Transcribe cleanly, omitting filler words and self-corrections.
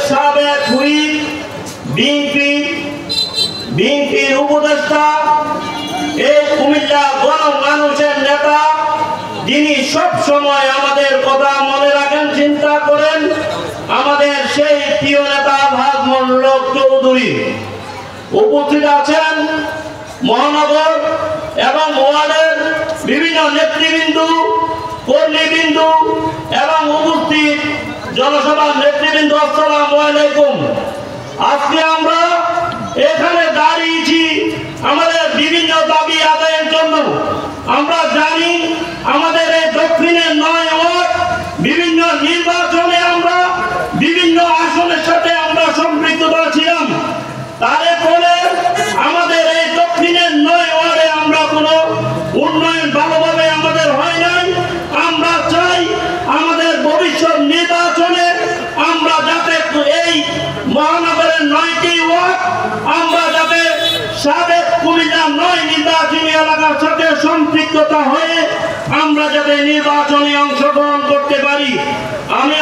সাবেক হুইপ, বিএনপির উপদেষ্টা, এই কুমিল্লা গণমানুষের নেতা, যিনি সব সময় আমাদের কথা মনে রাখেন, চিন্তা করেন, আমাদের সেই প্রিয় নেতা ভাগ মোল্লক চৌধুরী উপস্থিত আছেন। মহানগর এবং ওয়ার্ডের বিভিন্ন নেতৃবৃন্দ, কর্মীবৃন্দ এবং উপস্থিত জনসভার নেতৃবৃন্দ, আসসালামু আলাইকুম। আজকে আমরা এখানে দাঁড়িয়েছি আমাদের বিভিন্ন দাবি আদায়ের জন্য। আমরা জানি আমাদের এই দক্ষিণের 9 ওয়ার্ড বিভিন্ন নির্বাচনে আমরা বিভিন্ন আসনের সাথে আমরা সম্পৃক্ততা ছিলাম। তারপরে আমাদের এই দক্ষিণের 9 ওয়ার্ডে আমরা কোনো উন্নয়ন ভালোভাবে আমাদের হয় নাই। আমরা চাই আমাদের ভবিষ্যৎ নির্বাচনে আমরা যাতে এই মহানগরের 9টি ওয়ার্ড আমরা যাতে সাবেক কুমিল্লা 9 নির্বাচনী এলাকার সাথে সম্পৃক্ততা হয়ে আমরা যাতে নির্বাচনে অংশগ্রহণ করতে পারি। আমি